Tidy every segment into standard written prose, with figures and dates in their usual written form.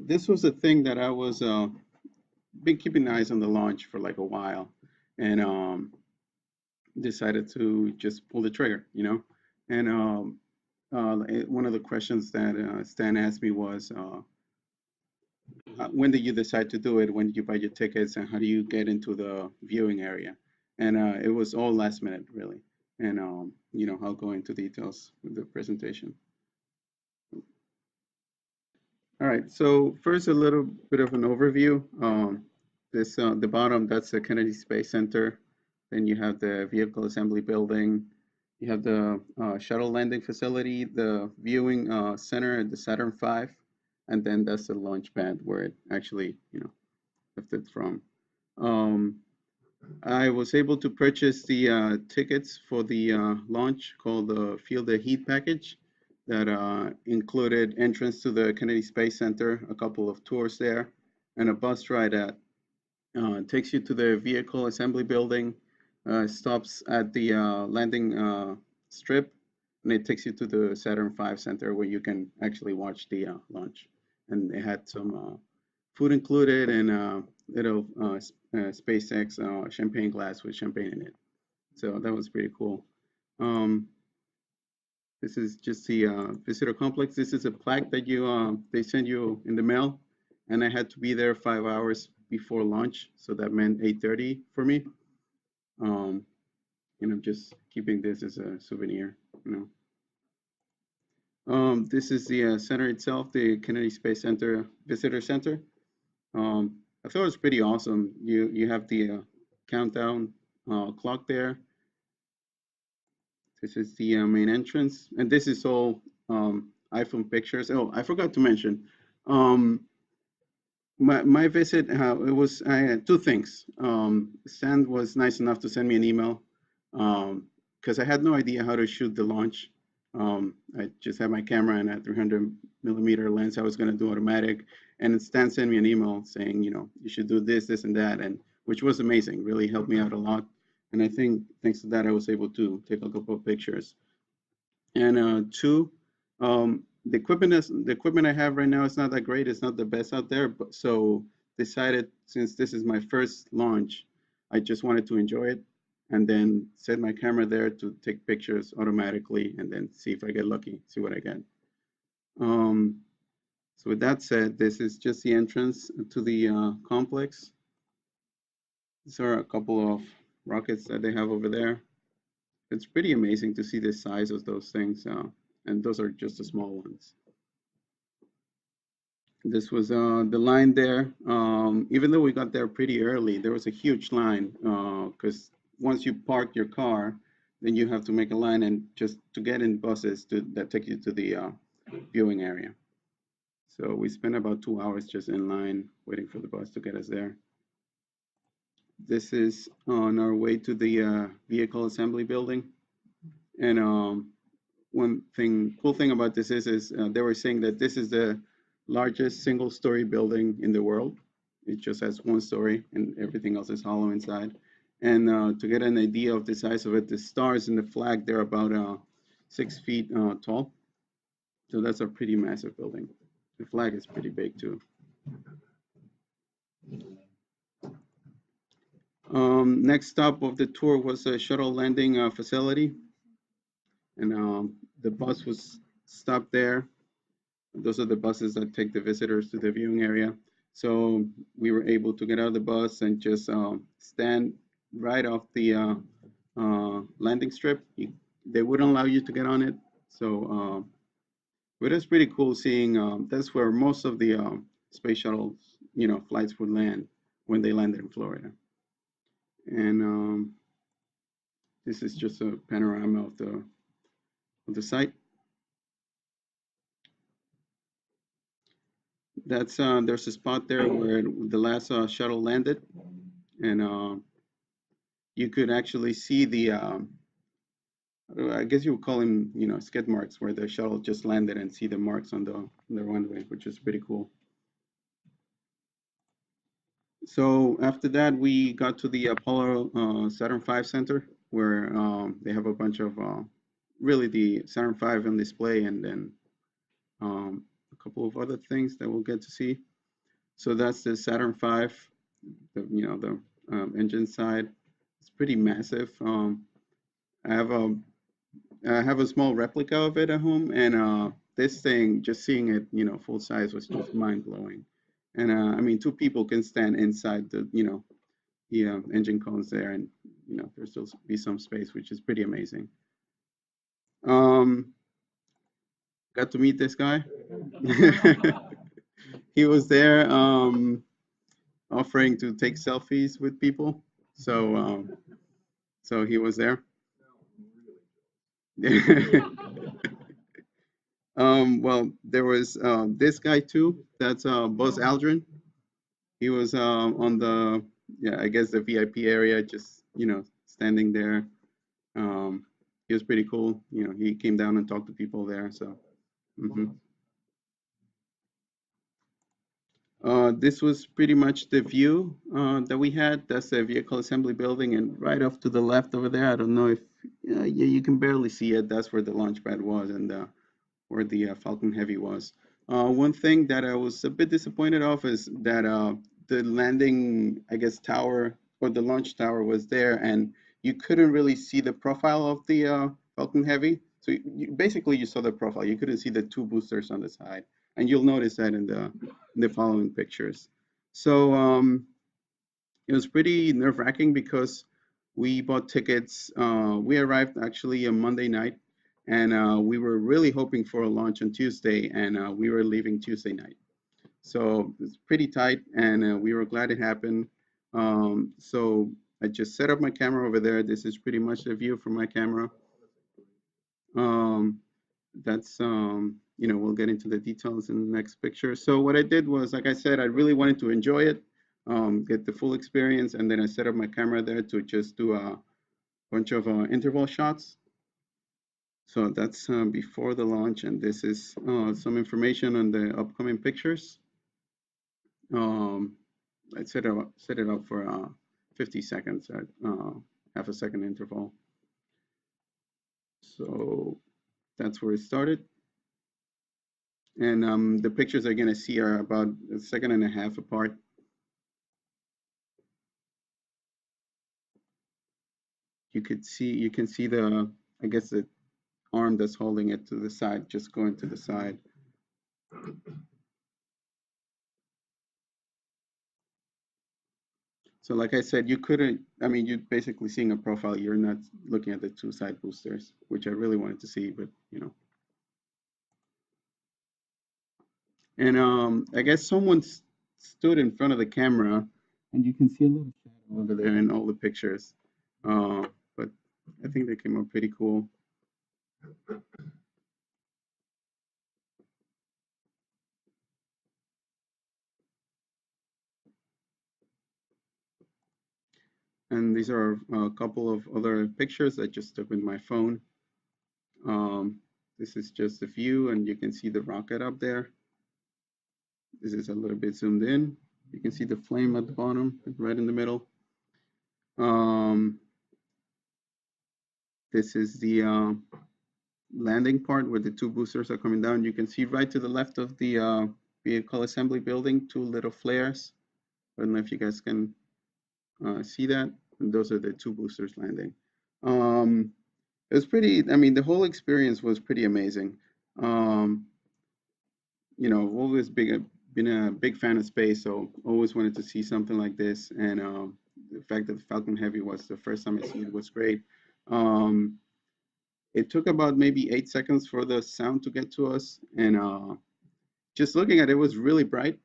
this was a thing that I was been keeping eyes on the launch for like a while, and decided to just pull the trigger, you know. And one of the questions that Stan asked me was, when did you decide to do it? When did you buy your tickets, and how do you get into the viewing area? And it was all last minute, really. And I'll go into details with the presentation. All right, so first a little bit of an overview. This the bottom, that's the Kennedy Space Center. Then you have the vehicle assembly building. You have the shuttle landing facility, the viewing center at the Saturn V, and then that's the launch pad where it actually, lifted from. I was able to purchase the tickets for the launch called the Feel the Heat package that included entrance to the Kennedy Space Center, a couple of tours there, and a bus ride that takes you to the vehicle assembly building, stops at the landing strip, and it takes you to the Saturn V Center where you can actually watch the launch. And it had some food included and little SpaceX champagne glass with champagne in it. So that was pretty cool. This is just the visitor complex. This is a plaque that they send you in the mail, and I had to be there 5 hours before launch, so that meant 8:30 for me. And I'm just keeping this as a souvenir, This is the center itself, the Kennedy Space Center Visitor Center. I thought it was pretty awesome. You have the countdown clock there. This is the main entrance, and this is all iPhone pictures. Oh, I forgot to mention, my visit. I had two things. Stan was nice enough to send me an email because I had no idea how to shoot the launch. I just had my camera and a 300mm lens. I was going to do automatic, and Stan sent me an email saying, you should do this, this, and that, and which was amazing. Really helped me out a lot. And I think thanks to that, I was able to take a couple of pictures. And two, the equipment I have right now is not that great. It's not the best out there. But so decided, since this is my first launch, I just wanted to enjoy it, and then set my camera there to take pictures automatically, and then see if I get lucky, see what I get. So with that said, this is just the entrance to the complex. These are a couple of rockets that they have over there. It's pretty amazing to see the size of those things, and those are just the small ones. This was the line there. Even though we got there pretty early, there was a huge line because once you park your car, then you have to make a line and just to get in buses that take you to the viewing area. So we spent about 2 hours just in line waiting for the bus to get us there. This is on our way to the vehicle assembly building. And one cool thing about this is they were saying that this is the largest single-story building in the world. It just has one story, and everything else is hollow inside. And to get an idea of the size of it, the stars in the flag, they're about 6 feet tall. So that's a pretty massive building. The flag is pretty big too. Next stop of the tour was a shuttle landing facility, and the bus was stopped there. Those are the buses that take the visitors to the viewing area. So we were able to get out of the bus and just stand right off the landing strip. They wouldn't allow you to get on it. So but it's pretty cool seeing that's where most of the space shuttles, flights would land when they landed in Florida. And this is just a panorama of the site. That's there's a spot there where the last shuttle landed, and you could actually see the I guess you would call them, skid marks, where the shuttle just landed, and see the marks on the runway, which is pretty cool. So after that, we got to the Apollo Saturn V Center, where they have a bunch of really the Saturn V on display, and then a couple of other things that we'll get to see. So that's the Saturn V, the engine side. It's pretty massive. I have a I have a small replica of it at home, and this thing, just seeing it, full size was just mind blowing. And I mean, two people can stand inside the engine cones there, and there'll still be some space, which is pretty amazing. Um, got to meet this guy. He was there offering to take selfies with people. So he was there. Well, there was this guy too. That's Buzz Aldrin. He was on the, yeah, I guess the VIP area, just standing there. He was pretty cool. He came down and talked to people there. So. Mhm. This was pretty much the view that we had. That's the vehicle assembly building, and right off to the left over there, I don't know if yeah, you can barely see it. That's where the launch pad was, and where the Falcon Heavy was. One thing that I was a bit disappointed of is that the landing, I guess, tower or the launch tower was there, and you couldn't really see the profile of the Falcon Heavy. So basically, you saw the profile. You couldn't see the two boosters on the side, and you'll notice that in the following pictures. So it was pretty nerve-wracking because we bought tickets. We arrived actually on Monday night, and we were really hoping for a launch on Tuesday, and we were leaving Tuesday night. So it's pretty tight, and we were glad it happened. So I just set up my camera over there. This is pretty much the view from my camera. Um, that's we'll get into the details in the next picture. So what I did was, like I said, I really wanted to enjoy it, get the full experience, and then I set up my camera there to just do a bunch of interval shots. So that's before the launch, and this is some information on the upcoming pictures. I set it up for 50 seconds at half a second interval. So that's where it started. And the pictures are going to see are about a second and a half apart. You can see the, I guess, the arm that's holding it to the side, just going to the side. So like I said, you couldn't, I mean, you're basically seeing a profile. You're not looking at the two side boosters, which I really wanted to see, but And I guess someone stood in front of the camera, and you can see a little shadow over there in all the pictures. But I think they came out pretty cool. And these are a couple of other pictures I just took with my phone. This is just a view, and you can see the rocket up there. This is a little bit zoomed in. You can see the flame at the bottom, right in the middle. This is the landing part where the two boosters are coming down. You can see right to the left of the vehicle assembly building, two little flares. I don't know if you guys can see that. And those are the two boosters landing. It was pretty, I mean, the whole experience was pretty amazing. Um, I've always been a big fan of space, so always wanted to see something like this. And the fact that the Falcon Heavy was the first time I see it was great. Um, it took about maybe 8 seconds for the sound to get to us, and just looking at it was really bright.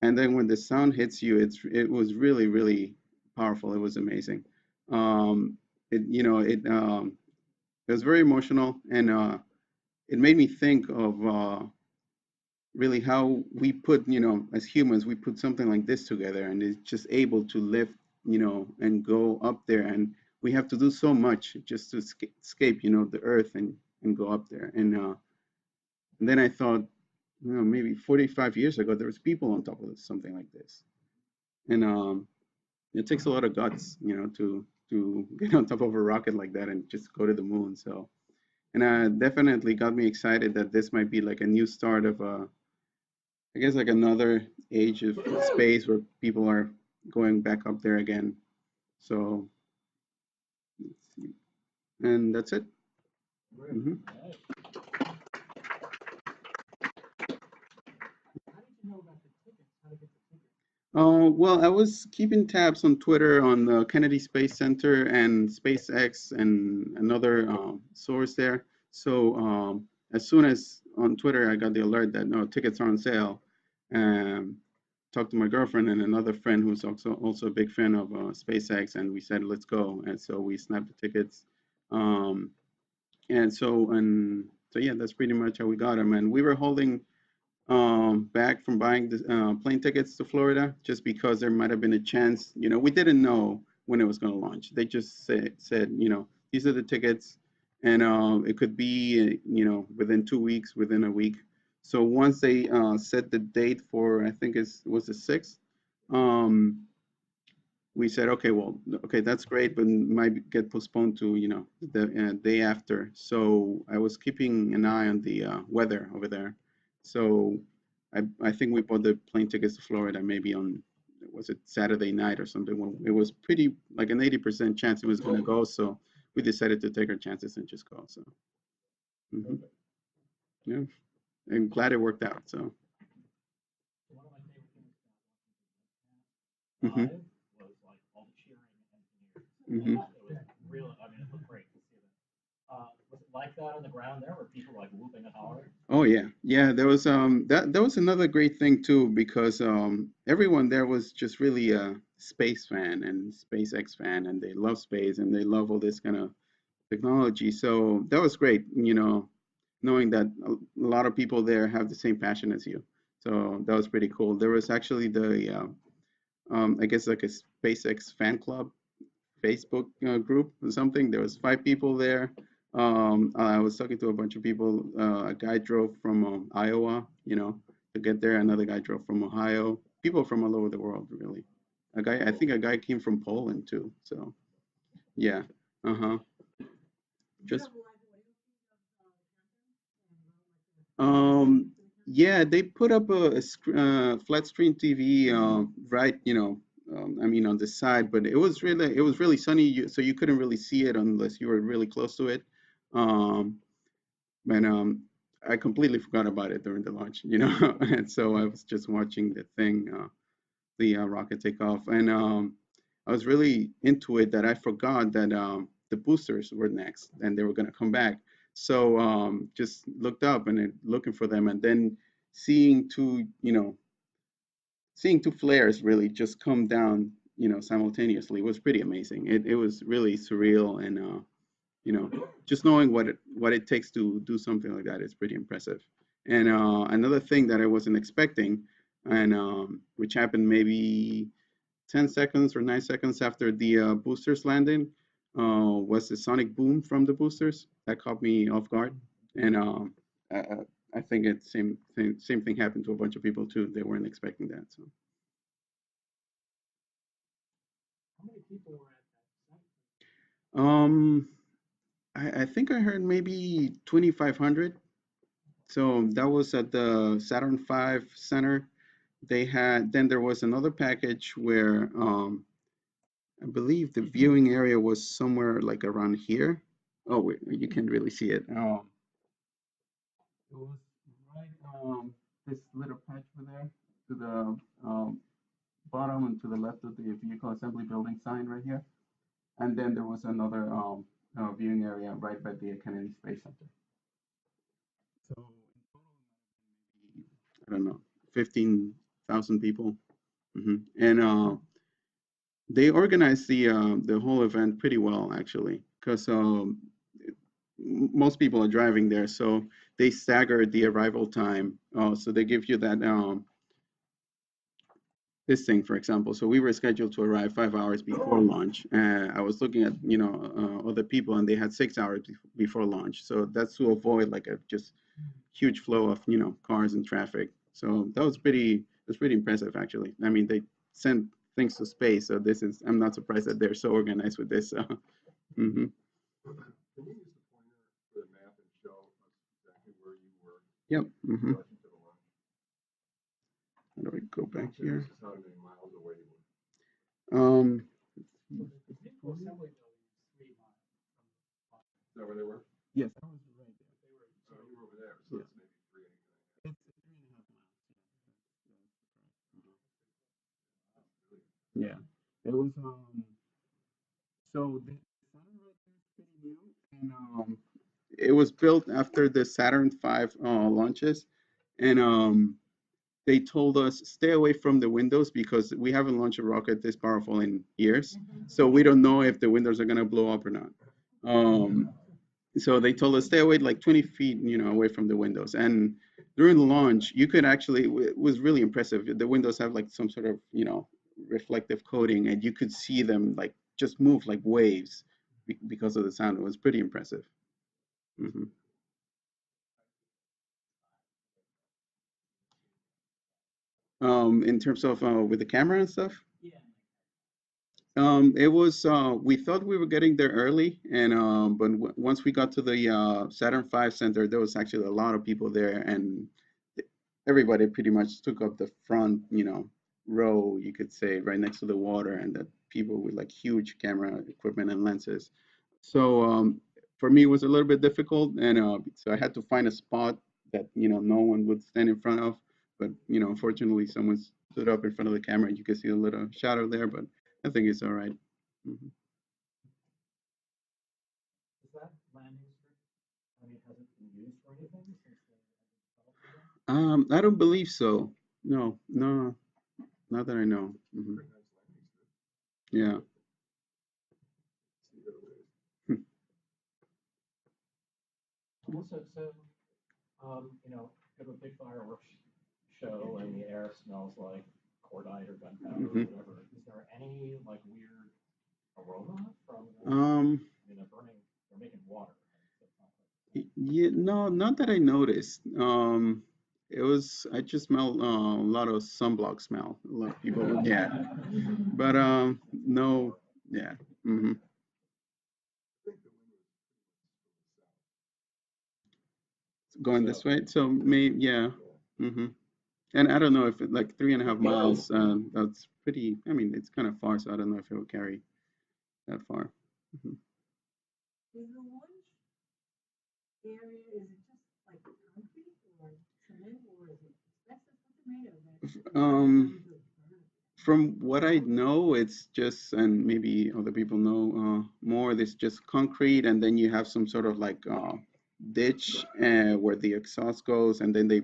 And then when the sound hits you, it was really really powerful. It was amazing. It was very emotional, and it made me think of really how we put, as humans, we put something like this together, and it's just able to lift, and go up there, and we have to do so much just to escape, the earth and go up there. And then I thought, maybe 45 years ago, there was people on top of something like this. And it takes a lot of guts, to get on top of a rocket like that and just go to the moon. So, and definitely got me excited that this might be like a new start of I guess like another age of space where people are going back up there again. So, and that's it. Hmm. Well, I was keeping tabs on Twitter on the Kennedy Space Center and SpaceX and another source there. So as soon as on Twitter I got the alert that no tickets are on sale, um, talked to my girlfriend and another friend who's also a big fan of SpaceX, and we said let's go. And so we snapped the tickets, um, and so yeah, that's pretty much how we got them. And we were holding back from buying the plane tickets to Florida just because there might have been a chance. We didn't know when it was going to launch. They just said, these are the tickets, and it could be, within 2 weeks, within a week. So once they set the date for, I think it was the 6th, um, we said, okay, well, okay, that's great, but might get postponed to, the day after. So I was keeping an eye on the weather over there. So I think we bought the plane tickets to Florida maybe on, was it Saturday night or something? When it was pretty like an 80% chance it was going to go. So we decided to take our chances and just go. So hmm yeah, I'm glad it worked out. So hmm hmm Oh yeah, yeah. There was that was another great thing too because everyone there was just really a space fan and SpaceX fan, and they love space and they love all this kind of technology. So that was great, knowing that a lot of people there have the same passion as you. So that was pretty cool. There was actually I guess like a SpaceX fan club Facebook group or something. There was 5 people there. I was talking to a bunch of people. A guy drove from Iowa, to get there. Another guy drove from Ohio. People from all over the world, really. I think a guy came from Poland too. So yeah, uh-huh. Just yeah, they put up flat screen TV, right, I mean, on the side, but it was really sunny, so you couldn't really see it unless you were really close to it. Um, and I completely forgot about it during the launch, and so I was just watching the rocket take off, and I was really into it that I forgot that the boosters were next and they were going to come back. So just looked up and looking for them, and then seeing two, seeing two flares really just come down, simultaneously was pretty amazing. It was really surreal, and just knowing what it takes to do something like that is pretty impressive. And another thing that I wasn't expecting, and which happened maybe 10 seconds or 9 seconds after the boosters landing, was the sonic boom from the boosters that caught me off guard. And I think it's same thing happened to a bunch of people too. They weren't expecting that. So um, I think I heard maybe 2,500. So that was at the Saturn V Center. Then there was another package where I believe the viewing area was somewhere like around here. Oh, wait, you can't really see it. It was right this little patch over there to the bottom and to the left of the vehicle assembly building sign right here. And then there was another viewing area right by the Kennedy Space Center. So in total, maybe, I don't know, 15,000 people. And they organized the whole event pretty well actually, because most people are driving there, so they staggered the arrival time. So they give you that this thing, for example. So we were scheduled to arrive 5 hours before launch. I was looking at other people, and they had 6 hours before launch. So that's to avoid like a just huge flow of cars and traffic. So that was pretty impressive actually. I mean, they sent things to space, so I'm not surprised that they're so organized with this. Mhm. Yep. How do I go back here? This is how many miles away you were. The vehicle assembly building is 3 miles from the plant. Is that where they were? Yes, I was right there. They were, So you were over there, so Yeah. it's maybe 3 It's 3.5 miles. Yeah, it was so the Saturn right there is pretty new, and it was built after the Saturn V launches, and they told us stay away from the windows because we haven't launched a rocket this powerful in years, so we don't know if the windows are gonna blow up or not. So they told us stay away like 20 feet, away from the windows. And during the launch, you could actually, it was really impressive. The windows have like some sort of, reflective coating, and you could see them like just move like waves because of the sound. It was pretty impressive. hmm in terms of with the camera and stuff. yeah. It was we thought we were getting there early, and but once we got to the Saturn V Center, there was actually a lot of people there, and everybody pretty much took up the front, row, you could say, right next to the water, and the people with like huge camera equipment and lenses. So for me, it was a little bit difficult, and so I had to find a spot that no one would stand in front of. But unfortunately, someone stood up in front of the camera, and you could see a little shadow there. But I think it's all right. Mhm. Is that landing strip, I mean, has it been used for anything since they had developed it? I don't believe so. No, no, not that I know. Pretty nice landing strip. Yeah. See what it is. Also, so, have a big fireworks show and the air smells like cordite or gunpowder or Mhm. whatever. Is there any like weird aroma from the, Um, they're making water. So it's not yeah, no, not that I noticed. It was I just smelled a lot of sunblock smell. A lot of people, yeah, but no, yeah. hmm I think the wind was pretty much Going this way, so maybe, yeah. from the south. hmm And I don't know if it, like 3.5 miles. That's pretty. I mean, it's kind of far, so I don't know if it will carry that far. hmm Is the launch area, is it just like concrete or cement or is it asbestos? What's it made of? Um, from what I know, it's just, and maybe other people know more. It's just concrete, and then you have some sort of like ditch where the exhaust goes, and then they,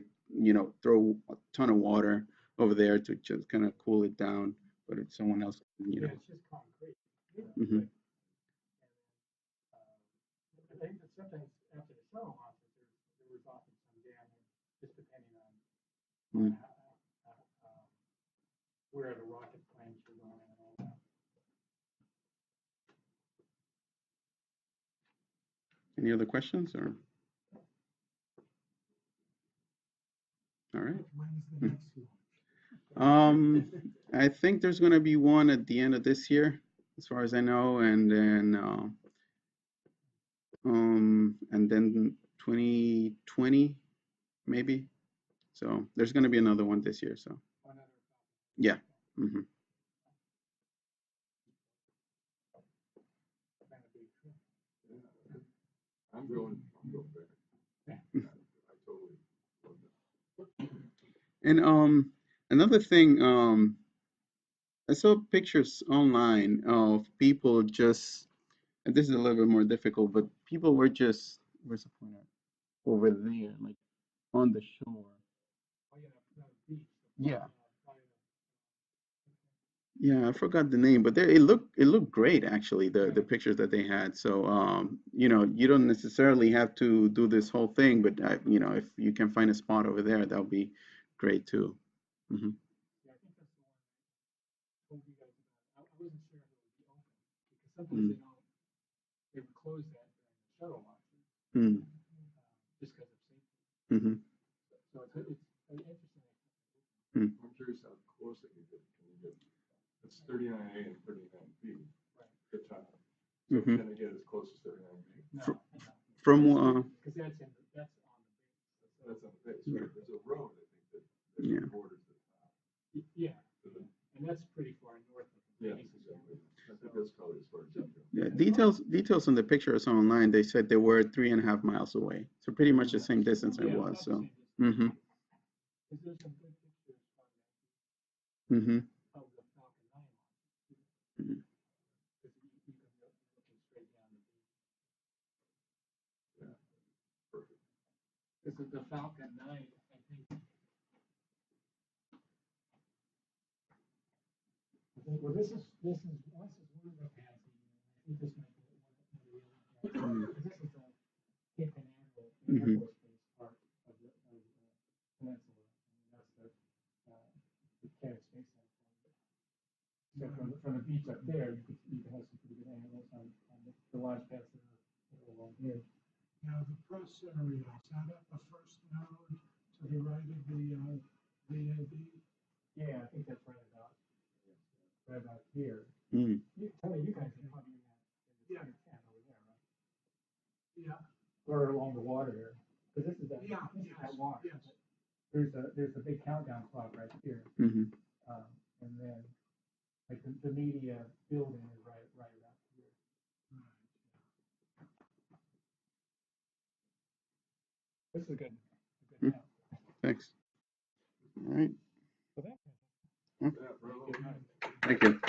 throw a ton of water over there to just kind of cool it down. But if someone else, Yeah, it's just concrete. Yeah. hmm I think that sometimes after the shuttle launches, there was often some damage, just depending on Mm. where the rocket planes were going and all that. Any other questions or? All right. When's the next launch? I think there's going to be one at the end of this year, as far as I know, and then 2020 maybe. So there's going to be another one this year. So Another yeah. hmm kind of big trip. Yeah. I'm going back. Yeah. I totally love it. And another thing, I saw pictures online of people just, and this is a little bit more difficult, but people were just, where's the pointer? Over there, like on the shore. Oh, yeah, the beach. Yeah. By Yeah, I forgot the name, but there it looked great actually, the pictures that they had. So you don't necessarily have to do this whole thing, but if you can find a spot over there, that would be great too. hmm yeah, I think that's the one I told you guys about. I wasn't sure if it would be open because sometimes Mm. they would close that during the shuttle launches Mm. just because of safety. hmm So it's an interesting. Mm. I'm curious how close they can get. It's 39A and 39B. Right. The top. So Mhm. can they get as close as 39B? No, Fr- no. From Because that's on the base. That's on the base. Yeah. Right? There's a road, I think, that Yeah. borders the top. Yeah, and that's pretty far north of the Yeah, base. exactly. I think that's probably as far as up Yeah, details on the picture I saw online, they said they were 3.5 miles away. So pretty much the same distance it Yeah, was, that's so. the same distance. Mm-hmm, Because there's some good pictures mm-hmm, of the Falcon 9 launch. Mhm. Because you can look looking straight down the beach. Yeah, perfect. This is the Falcon 9, I think. Well, this is one of the pads. I think this might be one of the other pads. This is the Cape Canaveral Air Mhm. Force Base part of the peninsula. And that's the Kennedy Space Center. So from the beach up there, you can have some pretty good angles on the launch pads that are along here. Now, the press area, is that at the first node to the right of the VAB? Yeah, I think that's right about here. Mm. Tony, you guys are probably in the Yeah. tent over there, right? Yeah, Or along the water there. Because this is that yes, water. yes. There's a big countdown clock right here. Mm-hmm. And then like the media building is right about here. Right. This is a good Hmm. map. Thanks. All right. So that Yeah, bravo. Thank you.